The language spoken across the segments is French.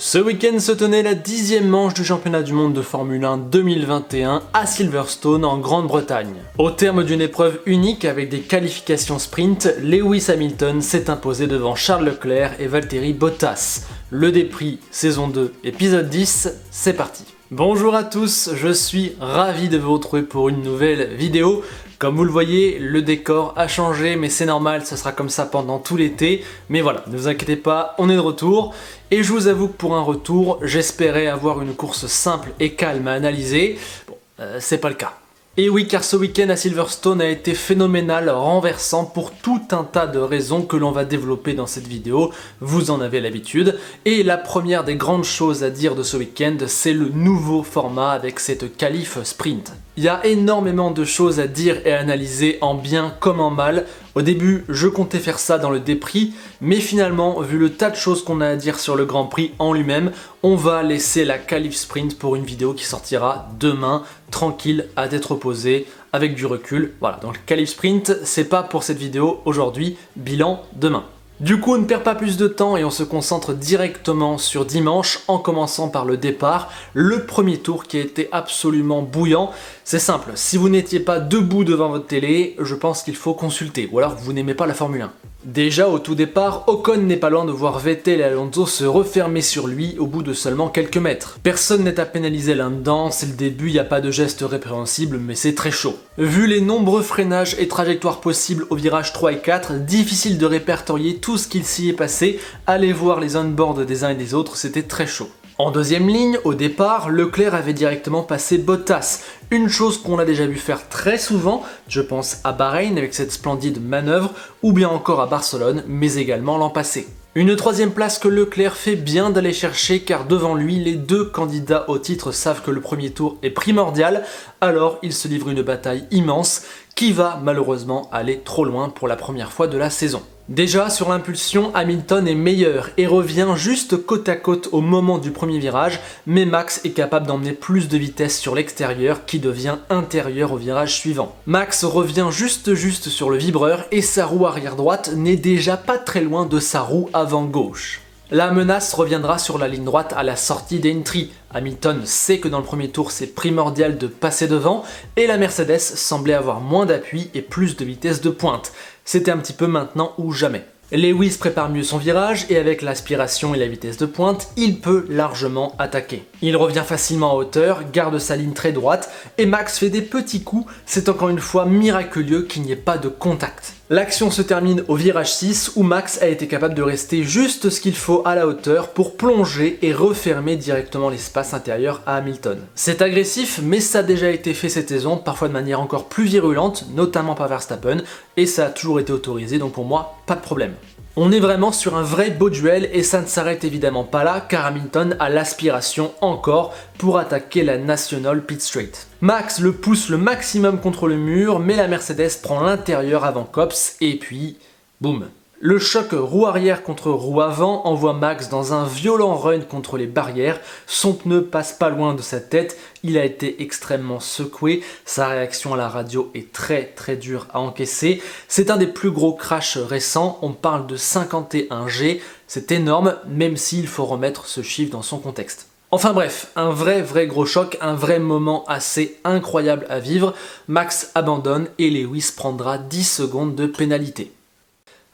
Ce week-end se tenait la 10e manche du championnat du monde de Formule 1 2021 à Silverstone en Grande-Bretagne. Au terme d'une épreuve unique avec des qualifications sprint, Lewis Hamilton s'est imposé devant Charles Leclerc et Valtteri Bottas. Le Desprix, saison 2, épisode 10, c'est parti. Bonjour à tous, je suis ravi de vous retrouver pour une nouvelle vidéo. Comme vous le voyez, le décor a changé, mais c'est normal, ça sera comme ça pendant tout l'été. Mais voilà, ne vous inquiétez pas, on est de retour. Et je vous avoue que pour un retour, j'espérais avoir une course simple et calme à analyser. Bon, c'est pas le cas. Et oui, car ce week-end à Silverstone a été phénoménal, renversant pour tout un tas de raisons que l'on va développer dans cette vidéo, vous en avez l'habitude. Et la première des grandes choses à dire de ce week-end, c'est le nouveau format avec cette qualif sprint. Il y a énormément de choses à dire et à analyser en bien comme en mal. Au début, je comptais faire ça dans le Desprix, mais finalement, vu le tas de choses qu'on a à dire sur le Grand Prix en lui-même, on va laisser la qualif sprint pour une vidéo qui sortira demain, tranquille, à tête reposée, avec du recul. Voilà, donc le qualif sprint, c'est pas pour cette vidéo aujourd'hui, bilan demain. Du coup, on ne perd pas plus de temps et on se concentre directement sur dimanche en commençant par le départ, le premier tour qui a été absolument bouillant. C'est simple, si vous n'étiez pas debout devant votre télé, je pense qu'il faut consulter, ou alors vous n'aimez pas la Formule 1. Déjà au tout départ, Ocon n'est pas loin de voir Vettel et Alonso se refermer sur lui au bout de seulement quelques mètres. Personne n'est à pénaliser là-dedans, c'est le début, il n'y a pas de geste répréhensible, mais c'est très chaud. Vu les nombreux freinages et trajectoires possibles au virage 3 et 4, difficile de répertorier tout ce qu'il s'y est passé, allez voir les on-board des uns et des autres, c'était très chaud. En deuxième ligne, au départ, Leclerc avait directement passé Bottas, une chose qu'on a déjà vu faire très souvent, je pense à Bahreïn avec cette splendide manœuvre, ou bien encore à Barcelone, mais également l'an passé. Une troisième place que Leclerc fait bien d'aller chercher car devant lui, les deux candidats au titre savent que le premier tour est primordial, alors il se livre une bataille immense qui va malheureusement aller trop loin pour la première fois de la saison. Déjà, sur l'impulsion, Hamilton est meilleur et revient juste côte à côte au moment du premier virage, mais Max est capable d'emmener plus de vitesse sur l'extérieur qui devient intérieur au virage suivant. Max revient juste sur le vibreur et sa roue arrière droite n'est déjà pas très loin de sa roue avant gauche. La menace reviendra sur la ligne droite à la sortie d'Entry. Hamilton sait que dans le premier tour c'est primordial de passer devant et la Mercedes semblait avoir moins d'appui et plus de vitesse de pointe. C'était un petit peu maintenant ou jamais. Lewis prépare mieux son virage et avec l'aspiration et la vitesse de pointe, il peut largement attaquer. Il revient facilement en hauteur, garde sa ligne très droite et Max fait des petits coups, c'est encore une fois miraculeux qu'il n'y ait pas de contact. L'action se termine au virage 6 où Max a été capable de rester juste ce qu'il faut à la hauteur pour plonger et refermer directement l'espace intérieur à Hamilton. C'est agressif mais ça a déjà été fait cette saison, parfois de manière encore plus virulente, notamment par Verstappen, et ça a toujours été autorisé donc pour moi, pas de problème. On est vraiment sur un vrai beau duel et ça ne s'arrête évidemment pas là car Hamilton a l'aspiration encore pour attaquer la National Pit Straight. Max le pousse le maximum contre le mur mais la Mercedes prend l'intérieur avant Copse et puis boum. Le choc roue arrière contre roue avant envoie Max dans un violent run contre les barrières, son pneu passe pas loin de sa tête, il a été extrêmement secoué, sa réaction à la radio est très dure à encaisser, c'est un des plus gros crashs récents, on parle de 51 G, c'est énorme même s'il faut remettre ce chiffre dans son contexte. Enfin bref, un vrai gros choc, un vrai moment assez incroyable à vivre, Max abandonne et Lewis prendra 10 secondes de pénalité.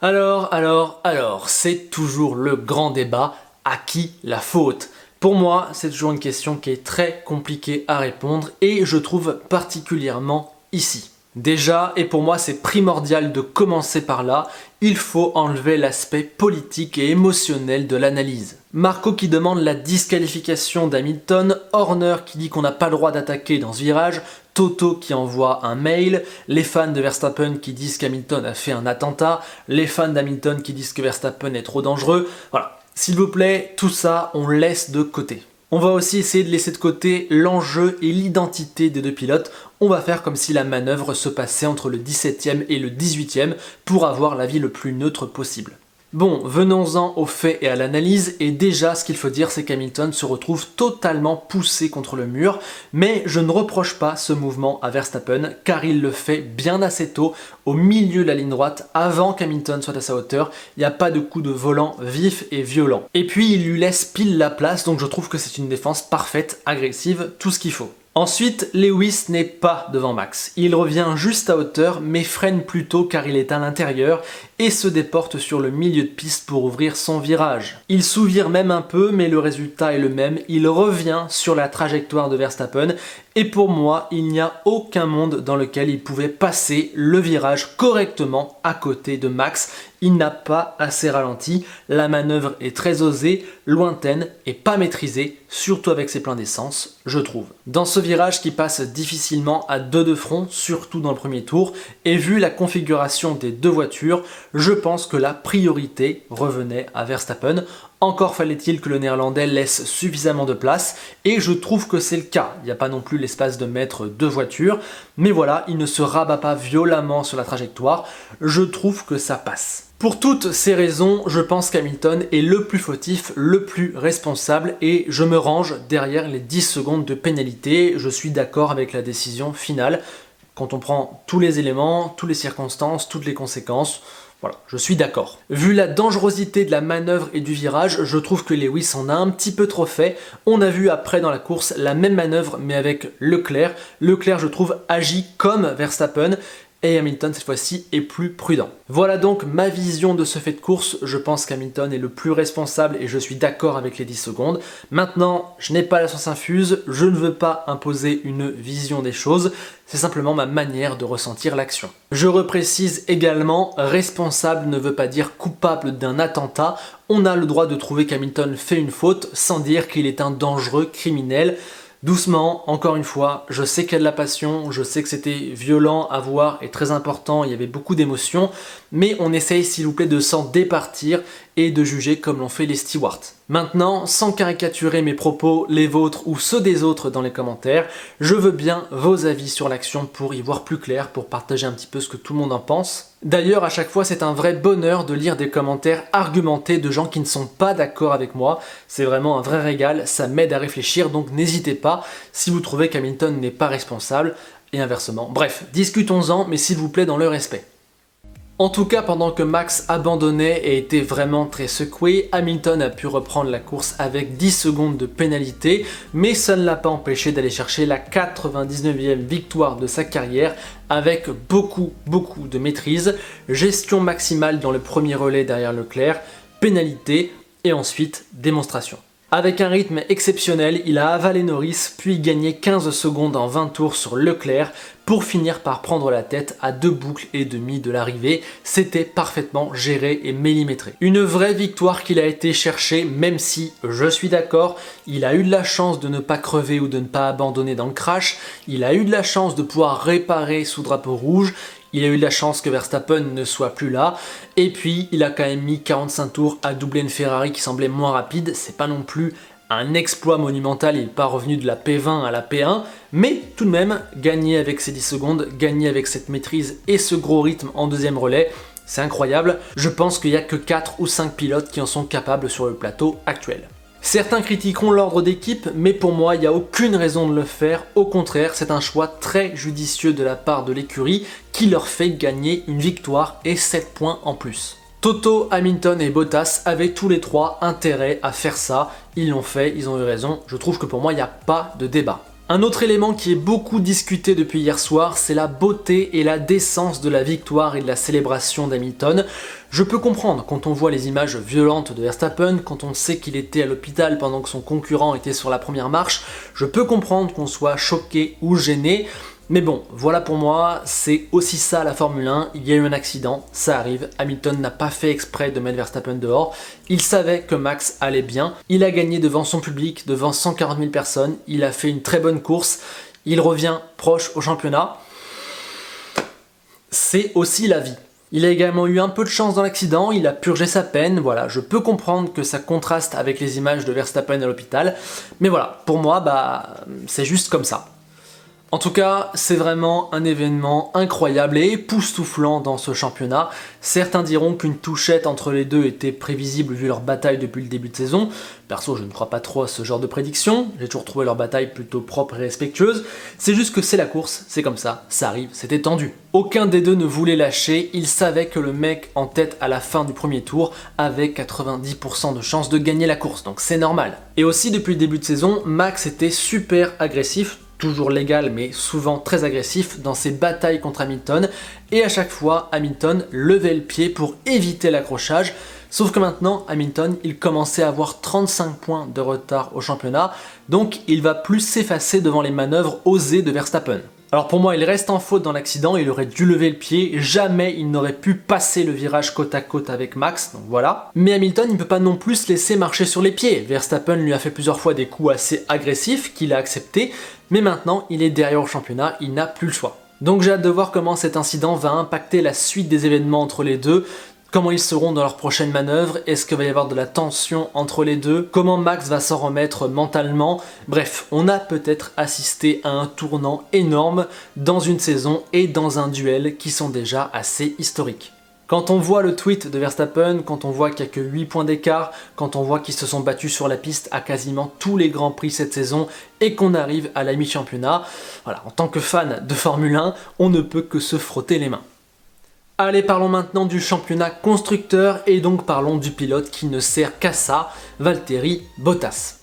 Alors, c'est toujours le grand débat, à qui la faute ? Pour moi, c'est toujours une question qui est très compliquée à répondre et je trouve particulièrement ici. Déjà, et pour moi c'est primordial de commencer par là, il faut enlever l'aspect politique et émotionnel de l'analyse. Marco qui demande la disqualification d'Hamilton, Horner qui dit qu'on n'a pas le droit d'attaquer dans ce virage, Toto qui envoie un mail, les fans de Verstappen qui disent qu'Hamilton a fait un attentat, les fans d'Hamilton qui disent que Verstappen est trop dangereux. Voilà, s'il vous plaît, tout ça on laisse de côté. On va aussi essayer de laisser de côté l'enjeu et l'identité des deux pilotes. On va faire comme si la manœuvre se passait entre le 17e et le 18e pour avoir l'avis le plus neutre possible. Bon, venons-en aux faits et à l'analyse, et déjà ce qu'il faut dire c'est qu'Hamilton se retrouve totalement poussé contre le mur, mais je ne reproche pas ce mouvement à Verstappen, car il le fait bien assez tôt, au milieu de la ligne droite, avant qu'Hamilton soit à sa hauteur. Il n'y a pas de coup de volant vif et violent. Et puis il lui laisse pile la place, donc je trouve que c'est une défense parfaite, agressive, tout ce qu'il faut. Ensuite, Lewis n'est pas devant Max. Il revient juste à hauteur, mais freine plutôt car il est à l'intérieur et se déporte sur le milieu de piste pour ouvrir son virage. Il sous-vire même un peu, mais le résultat est le même. Il revient sur la trajectoire de Verstappen et pour moi, il n'y a aucun monde dans lequel il pouvait passer le virage correctement à côté de Max. Il n'a pas assez ralenti, la manœuvre est très osée, lointaine et pas maîtrisée, surtout avec ses pleins d'essence, je trouve. Dans ce virage qui passe difficilement à deux de front, surtout dans le premier tour, et vu la configuration des deux voitures, je pense que la priorité revenait à Verstappen. Encore fallait-il que le néerlandais laisse suffisamment de place, et je trouve que c'est le cas. Il n'y a pas non plus l'espace de mettre deux voitures, mais voilà, il ne se rabat pas violemment sur la trajectoire, je trouve que ça passe. Pour toutes ces raisons, je pense qu'Hamilton est le plus fautif, le plus responsable, et je me range derrière les 10 secondes de pénalité. Je suis d'accord avec la décision finale. Quand on prend tous les éléments, toutes les circonstances, toutes les conséquences, voilà, je suis d'accord. Vu la dangerosité de la manœuvre et du virage, je trouve que Lewis en a un petit peu trop fait. On a vu après dans la course la même manœuvre mais avec Leclerc. Leclerc, je trouve, agit comme Verstappen. Et Hamilton cette fois-ci est plus prudent. Voilà donc ma vision de ce fait de course. Je pense qu'Hamilton est le plus responsable et je suis d'accord avec les 10 secondes. Maintenant, je n'ai pas la science infuse, je ne veux pas imposer une vision des choses, c'est simplement ma manière de ressentir l'action. Je reprécise également, responsable ne veut pas dire coupable d'un attentat. On a le droit de trouver qu'Hamilton fait une faute sans dire qu'il est un dangereux criminel. Doucement, encore une fois, je sais qu'il y a de la passion, je sais que c'était violent à voir et très important, il y avait beaucoup d'émotions, mais on essaye s'il vous plaît de s'en départir et de juger comme l'ont fait les stewards. Maintenant, sans caricaturer mes propos, les vôtres ou ceux des autres dans les commentaires, je veux bien vos avis sur l'action pour y voir plus clair, pour partager un petit peu ce que tout le monde en pense. D'ailleurs, à chaque fois, c'est un vrai bonheur de lire des commentaires argumentés de gens qui ne sont pas d'accord avec moi. C'est vraiment un vrai régal, ça m'aide à réfléchir, donc n'hésitez pas si vous trouvez qu'Hamilton n'est pas responsable, et inversement. Bref, discutons-en, mais s'il vous plaît dans le respect. En tout cas, pendant que Max abandonnait et était vraiment très secoué, Hamilton a pu reprendre la course avec 10 secondes de pénalité, mais ça ne l'a pas empêché d'aller chercher la 99e victoire de sa carrière avec beaucoup de maîtrise, gestion maximale dans le premier relais derrière Leclerc, pénalité et ensuite démonstration. Avec un rythme exceptionnel, il a avalé Norris, puis gagné 15 secondes en 20 tours sur Leclerc, pour finir par prendre la tête à 2 boucles et demie de l'arrivée. C'était parfaitement géré et millimétré. Une vraie victoire qu'il a été chercher, même si, je suis d'accord, il a eu de la chance de ne pas crever ou de ne pas abandonner dans le crash, il a eu de la chance de pouvoir réparer sous drapeau rouge, il a eu de la chance que Verstappen ne soit plus là, et puis il a quand même mis 45 tours à doubler une Ferrari qui semblait moins rapide. C'est pas non plus un exploit monumental, il n'est pas revenu de la P20 à la P1, mais tout de même, gagner avec ces 10 secondes, gagner avec cette maîtrise et ce gros rythme en deuxième relais, c'est incroyable. Je pense qu'il n'y a que 4 ou 5 pilotes qui en sont capables sur le plateau actuel. Certains critiqueront l'ordre d'équipe, mais pour moi, il n'y a aucune raison de le faire. Au contraire, c'est un choix très judicieux de la part de l'écurie qui leur fait gagner une victoire et 7 points en plus. Toto, Hamilton et Bottas avaient tous les trois intérêt à faire ça. Ils l'ont fait, ils ont eu raison. Je trouve que pour moi, il n'y a pas de débat. Un autre élément qui est beaucoup discuté depuis hier soir, c'est la beauté et la décence de la victoire et de la célébration d'Hamilton. Je peux comprendre quand on voit les images violentes de Verstappen, quand on sait qu'il était à l'hôpital pendant que son concurrent était sur la première marche, je peux comprendre qu'on soit choqué ou gêné. Mais bon, voilà pour moi, c'est aussi ça la Formule 1, il y a eu un accident, ça arrive, Hamilton n'a pas fait exprès de mettre Verstappen dehors, il savait que Max allait bien, il a gagné devant son public, devant 140 000 personnes, il a fait une très bonne course, il revient proche au championnat, c'est aussi la vie. Il a également eu un peu de chance dans l'accident, il a purgé sa peine, voilà, je peux comprendre que ça contraste avec les images de Verstappen à l'hôpital, mais voilà, pour moi, c'est juste comme ça. En tout cas, c'est vraiment un événement incroyable et époustouflant dans ce championnat. Certains diront qu'une touchette entre les deux était prévisible vu leur bataille depuis le début de saison. Perso, je ne crois pas trop à ce genre de prédiction. J'ai toujours trouvé leur bataille plutôt propre et respectueuse. C'est juste que c'est la course, c'est comme ça arrive, c'était tendu. Aucun des deux ne voulait lâcher, ils savaient que le mec en tête à la fin du premier tour avait 90% de chances de gagner la course, donc c'est normal. Et aussi depuis le début de saison, Max était super agressif, toujours légal mais souvent très agressif dans ses batailles contre Hamilton, et à chaque fois Hamilton levait le pied pour éviter l'accrochage, sauf que maintenant Hamilton il commençait à avoir 35 points de retard au championnat, donc il va plus s'effacer devant les manœuvres osées de Verstappen. Alors pour moi il reste en faute dans l'accident, il aurait dû lever le pied, jamais il n'aurait pu passer le virage côte à côte avec Max, donc voilà. Mais Hamilton il ne peut pas non plus se laisser marcher sur les pieds, Verstappen lui a fait plusieurs fois des coups assez agressifs qu'il a accepté, mais maintenant il est derrière au championnat, il n'a plus le choix. Donc j'ai hâte de voir comment cet incident va impacter la suite des événements entre les deux, comment ils seront dans leur prochaine manœuvre, est-ce qu'il va y avoir de la tension entre les deux, comment Max va s'en remettre mentalement, bref, on a peut-être assisté à un tournant énorme dans une saison et dans un duel qui sont déjà assez historiques. Quand on voit le tweet de Verstappen, quand on voit qu'il n'y a que 8 points d'écart, quand on voit qu'ils se sont battus sur la piste à quasiment tous les grands prix cette saison et qu'on arrive à la mi-championnat, voilà, en tant que fan de Formule 1, on ne peut que se frotter les mains. Allez, parlons maintenant du championnat constructeur et donc parlons du pilote qui ne sert qu'à ça, Valtteri Bottas.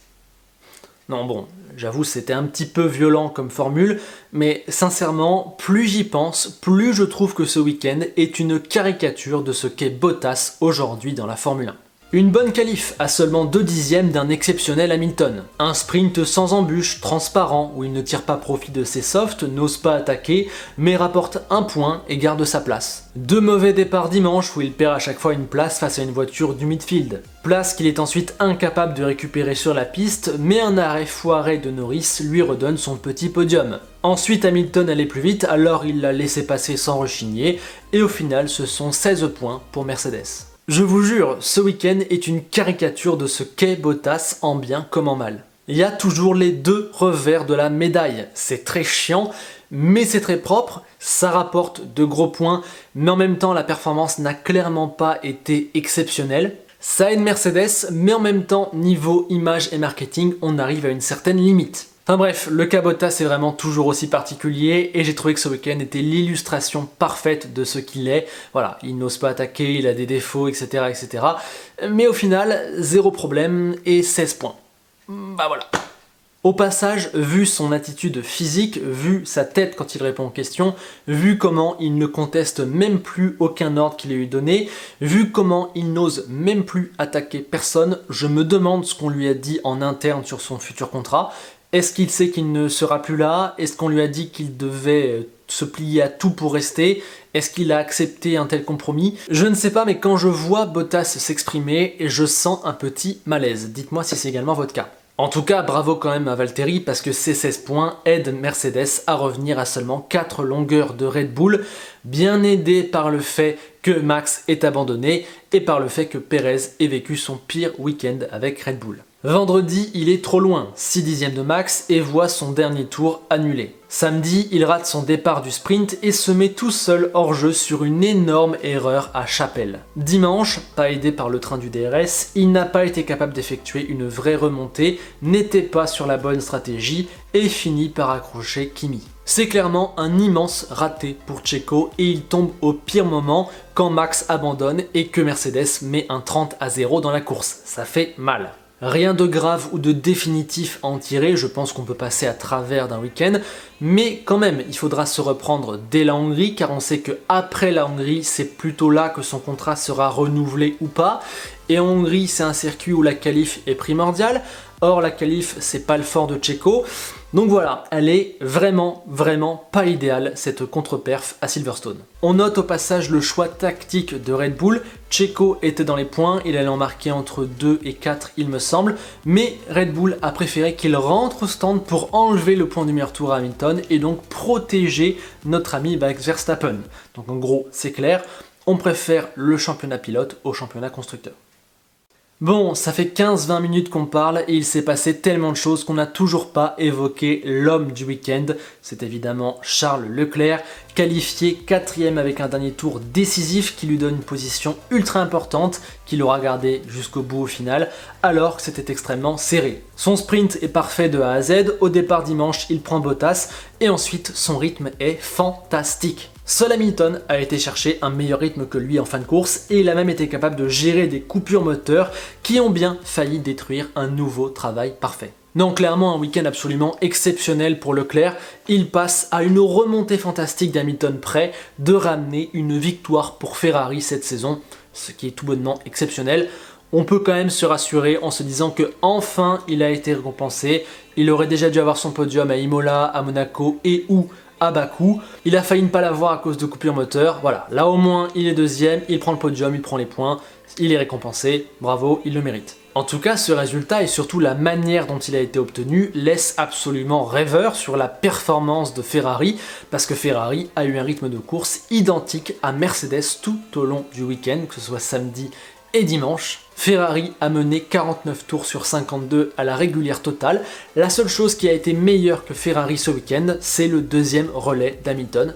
Non bon, j'avoue c'était un petit peu violent comme formule, mais sincèrement, plus j'y pense, plus je trouve que ce week-end est une caricature de ce qu'est Bottas aujourd'hui dans la Formule 1. Une bonne qualif à seulement 2 dixièmes d'un exceptionnel Hamilton. Un sprint sans embûche, transparent, où il ne tire pas profit de ses softs, n'ose pas attaquer, mais rapporte un point et garde sa place. 2 mauvais départs dimanche où il perd à chaque fois une place face à une voiture du midfield. Place qu'il est ensuite incapable de récupérer sur la piste, mais un arrêt foiré de Norris lui redonne son petit podium. Ensuite Hamilton allait plus vite, alors il l'a laissé passer sans rechigner, et au final ce sont 16 points pour Mercedes. Je vous jure, ce week-end est une caricature de ce qu'est Bottas en bien comme en mal. Il y a toujours les deux revers de la médaille, c'est très chiant, mais c'est très propre, ça rapporte de gros points, mais en même temps la performance n'a clairement pas été exceptionnelle. Ça aide Mercedes, mais en même temps, niveau image et marketing, on arrive à une certaine limite. Enfin bref, le cas Bottas est vraiment toujours aussi particulier et j'ai trouvé que ce week-end était l'illustration parfaite de ce qu'il est. Voilà, il n'ose pas attaquer, il a des défauts, etc., etc. Mais au final, 0 problème et 16 points. Bah voilà. Au passage, vu son attitude physique, vu sa tête quand il répond aux questions, vu comment il ne conteste même plus aucun ordre qu'il ait eu donné, vu comment il n'ose même plus attaquer personne, je me demande ce qu'on lui a dit en interne sur son futur contrat. Est-ce qu'il sait qu'il ne sera plus là? Est-ce qu'on lui a dit qu'il devait se plier à tout pour rester? Est-ce qu'il a accepté un tel compromis? Je ne sais pas, mais quand je vois Bottas s'exprimer, je sens un petit malaise. Dites-moi si c'est également votre cas. En tout cas, bravo quand même à Valtteri parce que ces 16 points aident Mercedes à revenir à seulement 4 longueurs de Red Bull, bien aidé par le fait que Max est abandonné et par le fait que Perez ait vécu son pire week-end avec Red Bull. Vendredi, il est trop loin, 6 dixièmes de Max et voit son dernier tour annulé. Samedi, il rate son départ du sprint et se met tout seul hors jeu sur une énorme erreur à Chapelle. Dimanche, pas aidé par le train du DRS, il n'a pas été capable d'effectuer une vraie remontée, n'était pas sur la bonne stratégie et finit par accrocher Kimi. C'est clairement un immense raté pour Checo et il tombe au pire moment quand Max abandonne et que Mercedes met un 30-0 dans la course. Ça fait mal. Rien de grave ou de définitif à en tirer, je pense qu'on peut passer à travers d'un week-end, mais quand même, il faudra se reprendre dès la Hongrie, car on sait qu'après la Hongrie, c'est plutôt là que son contrat sera renouvelé ou pas, et en Hongrie, c'est un circuit où la qualif est primordiale, or la qualif, c'est pas le fort de Checo, donc voilà, elle est vraiment pas idéale cette contre-perf à Silverstone. On note au passage le choix tactique de Red Bull, Checo était dans les points, il allait en marquer entre 2 et 4 il me semble, mais Red Bull a préféré qu'il rentre au stand pour enlever le point du meilleur tour à Hamilton et donc protéger notre ami Max Verstappen. Donc en gros, c'est clair, on préfère le championnat pilote au championnat constructeur. Bon, ça fait 15-20 minutes qu'on parle et il s'est passé tellement de choses qu'on n'a toujours pas évoqué l'homme du week-end. C'est évidemment Charles Leclerc, qualifié 4ème avec un dernier tour décisif qui lui donne une position ultra importante, qu'il aura gardé jusqu'au bout au final, alors que c'était extrêmement serré. Son sprint est parfait de A à Z, au départ dimanche il prend Bottas et ensuite son rythme est fantastique. Seul Hamilton a été chercher un meilleur rythme que lui en fin de course et il a même été capable de gérer des coupures moteurs qui ont bien failli détruire un nouveau travail parfait. Non, clairement un week-end absolument exceptionnel pour Leclerc, il passe à une remontée fantastique d'Hamilton près de ramener une victoire pour Ferrari cette saison, ce qui est tout bonnement exceptionnel. On peut quand même se rassurer en se disant que enfin il a été récompensé, il aurait déjà dû avoir son podium à Imola, à Monaco et ou à Bakou. Il a failli ne pas l'avoir à cause de coupure moteur. Voilà, là au moins il est deuxième, il prend le podium, il prend les points, il est récompensé, bravo, il le mérite. En tout cas, ce résultat et surtout la manière dont il a été obtenu laisse absolument rêveur sur la performance de Ferrari, parce que Ferrari a eu un rythme de course identique à Mercedes tout au long du week-end, que ce soit samedi et dimanche. Ferrari a mené 49 tours sur 52 à la régulière totale. La seule chose qui a été meilleure que Ferrari ce week-end, c'est le deuxième relais d'Hamilton.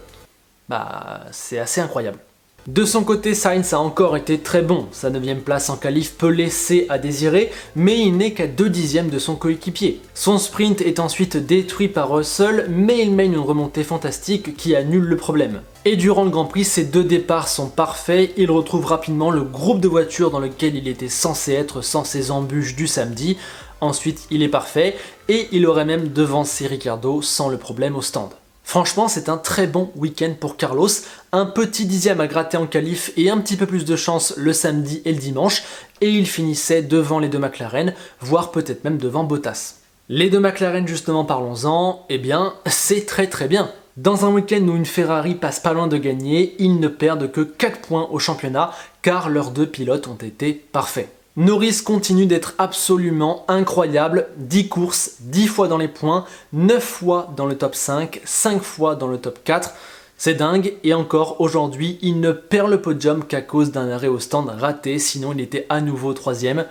C'est assez incroyable. De son côté, Sainz a encore été très bon. Sa 9ème place en qualif peut laisser à désirer, mais il n'est qu'à 2 dixièmes de son coéquipier. Son sprint est ensuite détruit par Russell, mais il mène une remontée fantastique qui annule le problème. Et durant le Grand Prix, ses 2 départs sont parfaits, il retrouve rapidement le groupe de voitures dans lequel il était censé être sans ses embûches du samedi. Ensuite, il est parfait, et il aurait même devancé Ricciardo sans le problème au stand. Franchement, c'est un très bon week-end pour Carlos, un petit dixième à gratter en qualif et un petit peu plus de chance le samedi et le dimanche, et il finissait devant les 2 McLaren, voire peut-être même devant Bottas. Les 2 McLaren justement, parlons-en, eh bien, c'est très bien. Dans un week-end où une Ferrari passe pas loin de gagner, ils ne perdent que 4 points au championnat, car leurs 2 pilotes ont été parfaits. Norris continue d'être absolument incroyable, 10 courses, 10 fois dans les points, 9 fois dans le top 5, 5 fois dans le top 4, c'est dingue, et encore aujourd'hui il ne perd le podium qu'à cause d'un arrêt au stand raté, sinon il était à nouveau 3ème.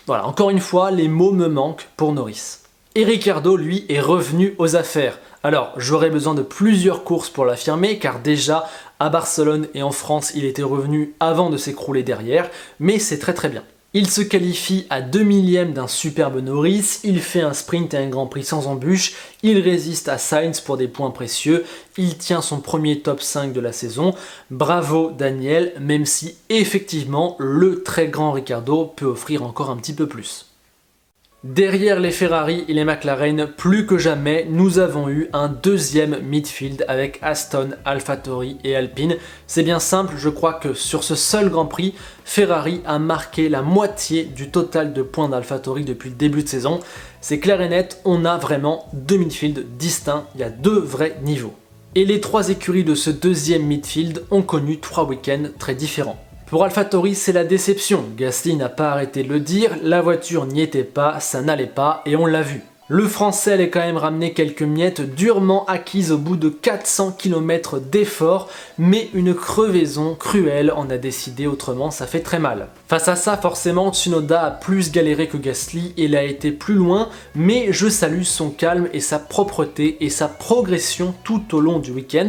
Voilà, encore une fois, les mots me manquent pour Norris. Et Ricciardo, lui, est revenu aux affaires. Alors, j'aurais besoin de plusieurs courses pour l'affirmer, car déjà, à Barcelone et en France, il était revenu avant de s'écrouler derrière, mais c'est très bien. Il se qualifie à 2 millièmes d'un superbe Norris, il fait un sprint et un Grand Prix sans embûche, il résiste à Sainz pour des points précieux, il tient son premier top 5 de la saison. Bravo Daniel, même si effectivement le très grand Ricciardo peut offrir encore un petit peu plus. Derrière les Ferrari et les McLaren, plus que jamais, nous avons eu un deuxième midfield avec Aston, AlphaTauri et Alpine. C'est bien simple, je crois que sur ce seul Grand Prix, Ferrari a marqué la moitié du total de points d'AlphaTauri depuis le début de saison. C'est clair et net, on a vraiment 2 midfields distincts, il y a 2 vrais niveaux. Et les 3 écuries de ce deuxième midfield ont connu 3 week-ends très différents. Pour AlphaTauri, c'est la déception. Gasly n'a pas arrêté de le dire, la voiture n'y était pas, ça n'allait pas et on l'a vu. Le français allait quand même ramener quelques miettes durement acquises au bout de 400 km d'efforts, mais une crevaison cruelle en a décidé, autrement ça fait très mal. Face à ça, forcément, Tsunoda a plus galéré que Gasly et il a été plus loin, mais je salue son calme et sa propreté et sa progression tout au long du week-end.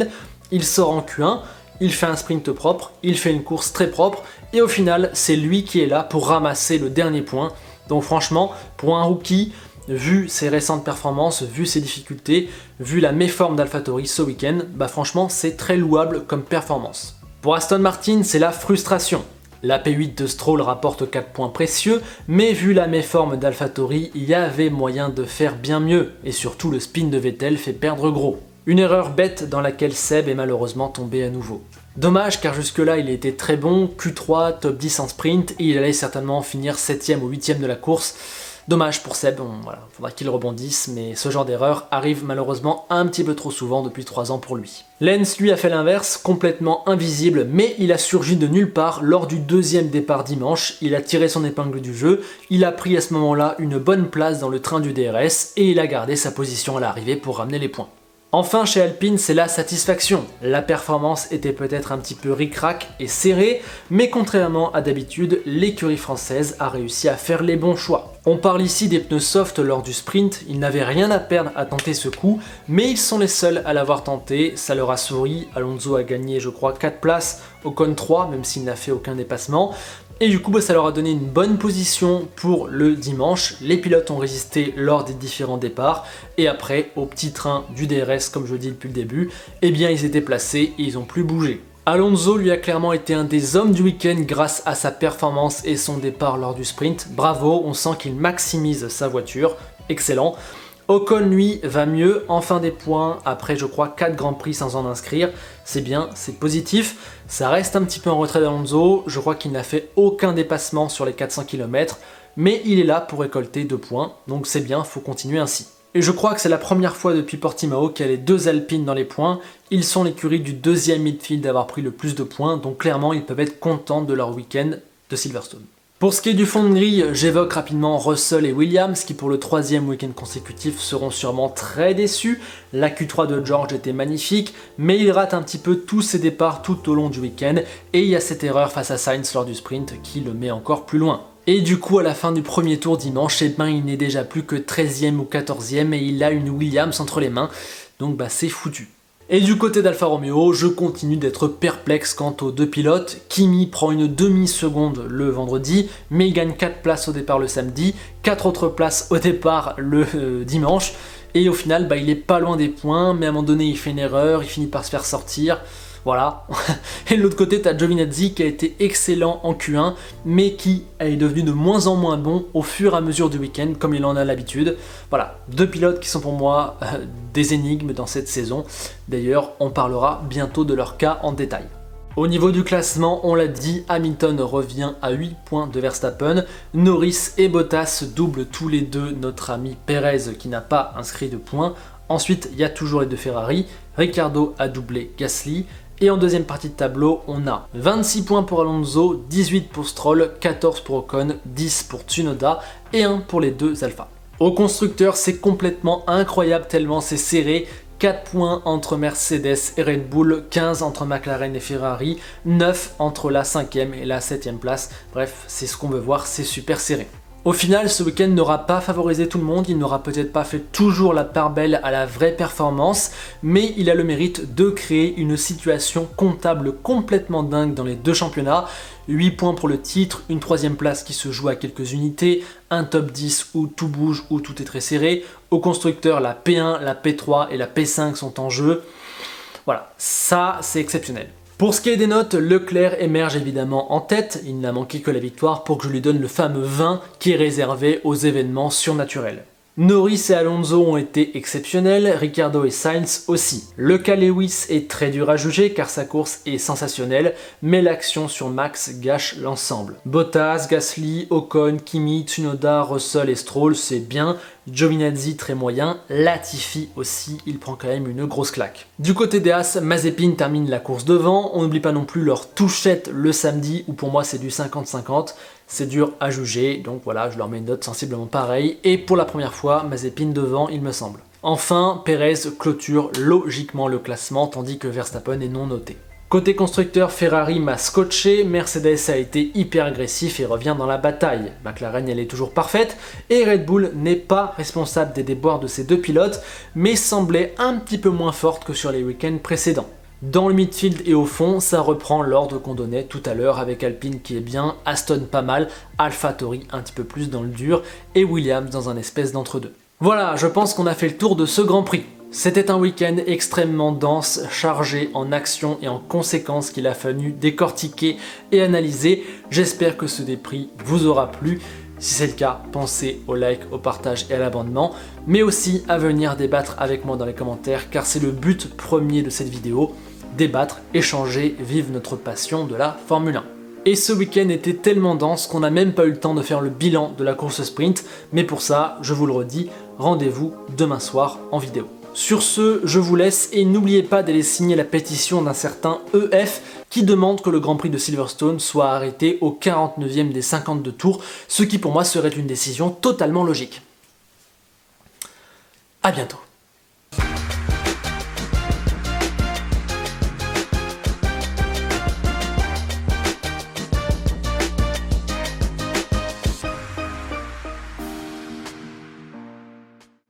Il sort en Q1, il fait un sprint propre, il fait une course très propre, et au final, c'est lui qui est là pour ramasser le dernier point. Donc franchement, pour un rookie, vu ses récentes performances, vu ses difficultés, vu la méforme d'AlphaTauri ce week-end, franchement, c'est très louable comme performance. Pour Aston Martin, c'est la frustration. La P8 de Stroll rapporte 4 points précieux, mais vu la méforme d'AlphaTauri, il y avait moyen de faire bien mieux, et surtout le spin de Vettel fait perdre gros. Une erreur bête dans laquelle Seb est malheureusement tombé à nouveau. Dommage car jusque-là il était très bon, Q3, top 10 en sprint et il allait certainement finir 7ème ou 8ème de la course. Dommage pour Seb, faudra qu'il rebondisse, mais ce genre d'erreur arrive malheureusement un petit peu trop souvent depuis 3 ans pour lui. Lens lui a fait l'inverse, complètement invisible, mais il a surgi de nulle part lors du deuxième départ dimanche, il a tiré son épingle du jeu, il a pris à ce moment-là une bonne place dans le train du DRS et il a gardé sa position à l'arrivée pour ramener les points. Enfin chez Alpine, c'est la satisfaction. La performance était peut-être un petit peu ric-rac et serrée, mais contrairement à d'habitude, l'écurie française a réussi à faire les bons choix. On parle ici des pneus soft lors du sprint, ils n'avaient rien à perdre à tenter ce coup, mais ils sont les seuls à l'avoir tenté, ça leur a souri. Alonso a gagné je crois 4 places, Ocon 3, même s'il n'a fait aucun dépassement. Et du coup, ça leur a donné une bonne position pour le dimanche. Les pilotes ont résisté lors des différents départs. Et après, au petit train du DRS, comme je dis depuis le début, eh bien, ils étaient placés et ils n'ont plus bougé. Alonso lui a clairement été un des hommes du week-end grâce à sa performance et son départ lors du sprint. Bravo, on sent qu'il maximise sa voiture. Excellent. Ocon lui va mieux, enfin des points après je crois 4 grands prix sans en inscrire, c'est bien, c'est positif, ça reste un petit peu en retrait d'Alonso, je crois qu'il n'a fait aucun dépassement sur les 400 km, mais il est là pour récolter 2 points, donc c'est bien, faut continuer ainsi. Et je crois que c'est la première fois depuis Portimao qu'il y a les 2 Alpines dans les points, ils sont l'écurie du deuxième midfield d'avoir pris le plus de points, donc clairement ils peuvent être contents de leur week-end de Silverstone. Pour ce qui est du fond de grille, j'évoque rapidement Russell et Williams qui pour le 3e week-end consécutif seront sûrement très déçus. La Q3 de George était magnifique, mais il rate un petit peu tous ses départs tout au long du week-end et il y a cette erreur face à Sainz lors du sprint qui le met encore plus loin. Et du coup à la fin du premier tour dimanche, eh ben, il n'est déjà plus que 13e ou 14e et il a une Williams entre les mains, donc bah c'est foutu. Et du côté d'Alfa Romeo, je continue d'être perplexe quant aux 2 pilotes. Kimi prend une demi-seconde le vendredi, mais il gagne 4 places au départ le samedi, 4 autres places au départ le dimanche, et au final bah, il est pas loin des points, mais à un moment donné il fait une erreur, il finit par se faire sortir. Voilà. Et de l'autre côté, t'as Giovinazzi qui a été excellent en Q1, mais qui est devenu de moins en moins bon au fur et à mesure du week-end, comme il en a l'habitude. Voilà, 2 pilotes qui sont pour moi des énigmes dans cette saison. D'ailleurs, on parlera bientôt de leur cas en détail. Au niveau du classement, on l'a dit, Hamilton revient à 8 points de Verstappen. Norris et Bottas doublent tous les deux notre ami Perez qui n'a pas inscrit de points. Ensuite, il y a toujours les 2 Ferrari. Ricciardo a doublé Gasly. Et en deuxième partie de tableau, on a 26 points pour Alonso, 18 pour Stroll, 14 pour Ocon, 10 pour Tsunoda et 1 pour les 2 Alpha. Au constructeur, c'est complètement incroyable tellement c'est serré. 4 points entre Mercedes et Red Bull, 15 entre McLaren et Ferrari, 9 entre la 5e et la 7e place. Bref, c'est ce qu'on veut voir, c'est super serré. Au final, ce week-end n'aura pas favorisé tout le monde, il n'aura peut-être pas fait toujours la part belle à la vraie performance, mais il a le mérite de créer une situation comptable complètement dingue dans les 2 championnats. 8 points pour le titre, une 3e place qui se joue à quelques unités, un top 10 où tout bouge, où tout est très serré. Au constructeur, la P1, la P3 et la P5 sont en jeu. Voilà, ça c'est exceptionnel. Pour ce qui est des notes, Leclerc émerge évidemment en tête, il n'a manqué que la victoire pour que je lui donne le fameux 20 qui est réservé aux événements surnaturels. Norris et Alonso ont été exceptionnels, Ricciardo et Sainz aussi. Le cas Lewis est très dur à juger car sa course est sensationnelle, mais l'action sur Max gâche l'ensemble. Bottas, Gasly, Ocon, Kimi, Tsunoda, Russell et Stroll, c'est bien. Giovinazzi très moyen, Latifi aussi, il prend quand même une grosse claque. Du côté des As, Mazepin termine la course devant, on n'oublie pas non plus leur touchette le samedi, où pour moi c'est du 50-50, c'est dur à juger, donc voilà, je leur mets une note sensiblement pareille, et pour la première fois, Mazepin devant, il me semble. Enfin, Perez clôture logiquement le classement, tandis que Verstappen est non noté. Côté constructeur, Ferrari m'a scotché, Mercedes a été hyper agressif et revient dans la bataille. McLaren elle est toujours parfaite et Red Bull n'est pas responsable des déboires de ces 2 pilotes, mais semblait un petit peu moins forte que sur les week-ends précédents. Dans le midfield et au fond, ça reprend l'ordre qu'on donnait tout à l'heure avec Alpine qui est bien, Aston pas mal, AlphaTauri un petit peu plus dans le dur et Williams dans un espèce d'entre-deux. Voilà, je pense qu'on a fait le tour de ce Grand Prix. C'était un week-end extrêmement dense, chargé en actions et en conséquences qu'il a fallu décortiquer et analyser. J'espère que ce débrief vous aura plu. Si c'est le cas, pensez au like, au partage et à l'abonnement, mais aussi à venir débattre avec moi dans les commentaires car c'est le but premier de cette vidéo, débattre, échanger, vivre notre passion de la Formule 1. Et ce week-end était tellement dense qu'on n'a même pas eu le temps de faire le bilan de la course sprint, mais pour ça, je vous le redis, rendez-vous demain soir en vidéo. Sur ce, je vous laisse et n'oubliez pas d'aller signer la pétition d'un certain EF qui demande que le Grand Prix de Silverstone soit arrêté au 49e des 52 tours, ce qui pour moi serait une décision totalement logique. A bientôt.